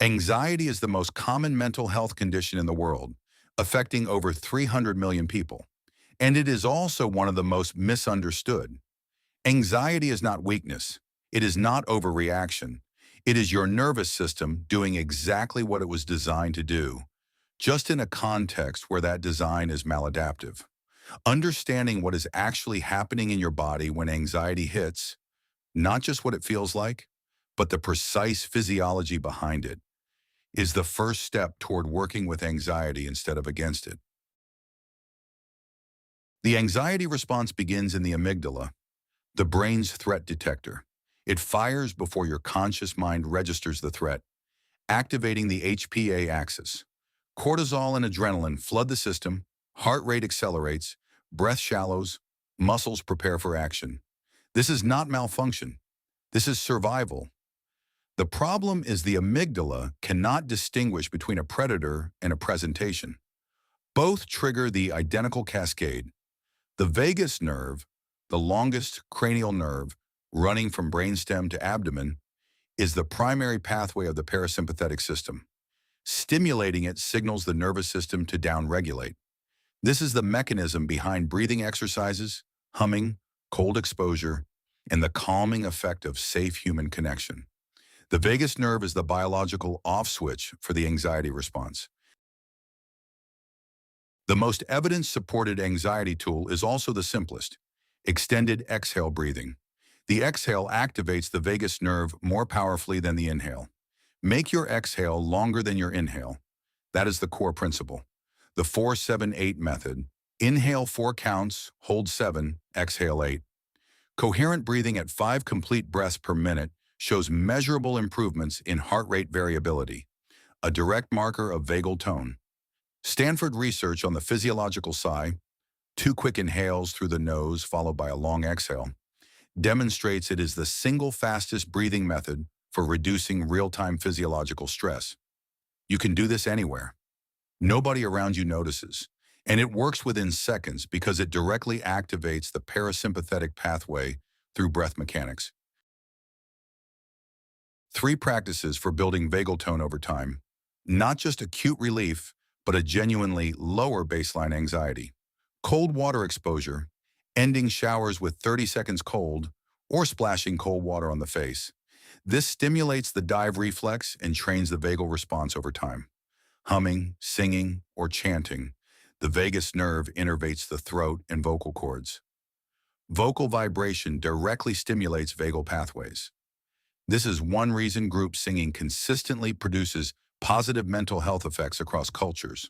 Anxiety is the most common mental health condition in the world, affecting over 300 million people. And it is also one of the most misunderstood. Anxiety is not weakness. It is not overreaction. It is your nervous system doing exactly what it was designed to do, just in a context where that design is maladaptive. Understanding what is actually happening in your body when anxiety hits, not just what it feels like, but the precise physiology behind it, is the first step toward working with anxiety instead of against it. The anxiety response begins in the amygdala, the brain's threat detector. It fires before your conscious mind registers the threat, activating the HPA axis. Cortisol and adrenaline flood the system, heart rate accelerates, breath shallows, muscles prepare for action. This is not malfunction. This is survival. The problem is the amygdala cannot distinguish between a predator and a presentation. Both trigger the identical cascade. The vagus nerve, the longest cranial nerve running from brainstem to abdomen, is the primary pathway of the parasympathetic system. Stimulating it signals the nervous system to downregulate. This is the mechanism behind breathing exercises, humming, cold exposure, and the calming effect of safe human connection. The vagus nerve is the biological off switch for the anxiety response. The most evidence-supported anxiety tool is also the simplest: extended exhale breathing. The exhale activates the vagus nerve more powerfully than the inhale. Make your exhale longer than your inhale. That is the core principle. The 4-7-8 method. Inhale 4 counts, hold 7, exhale 8. Coherent breathing at 5 complete breaths per minute shows measurable improvements in heart rate variability, a direct marker of vagal tone. Stanford research on the physiological sigh, 2 quick inhales through the nose followed by a long exhale, demonstrates it is the single fastest breathing method for reducing real-time physiological stress. You can do this anywhere. Nobody around you notices, and it works within seconds because it directly activates the parasympathetic pathway through breath mechanics. 3 practices for building vagal tone over time. Not just acute relief, but a genuinely lower baseline anxiety. Cold water exposure, ending showers with 30 seconds cold, or splashing cold water on the face. This stimulates the dive reflex and trains the vagal response over time. Humming, singing, or chanting, the vagus nerve innervates the throat and vocal cords. Vocal vibration directly stimulates vagal pathways. This is one reason group singing consistently produces positive mental health effects across cultures.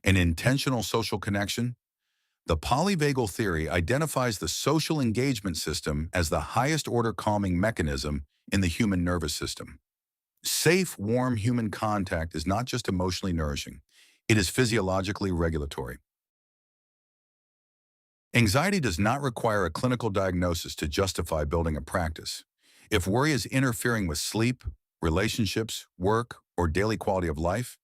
An intentional social connection. The polyvagal theory identifies the social engagement system as the highest order calming mechanism in the human nervous system. Safe, warm human contact is not just emotionally nourishing, it is physiologically regulatory. Anxiety does not require a clinical diagnosis to justify building a practice. If worry is interfering with sleep, relationships, work, or daily quality of life,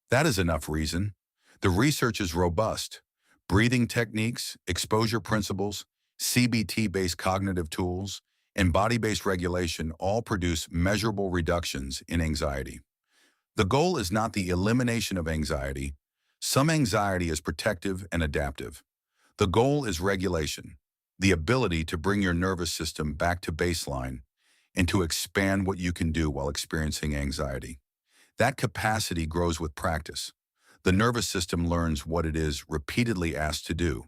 that is enough reason. The research is robust. Breathing techniques, exposure principles, CBT-based cognitive tools, and body-based regulation all produce measurable reductions in anxiety. The goal is not the elimination of anxiety. Some anxiety is protective and adaptive. The goal is regulation, the ability to bring your nervous system back to baseline and to expand what you can do while experiencing anxiety. That capacity grows with practice. The nervous system learns what it is repeatedly asked to do.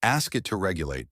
Ask it to regulate,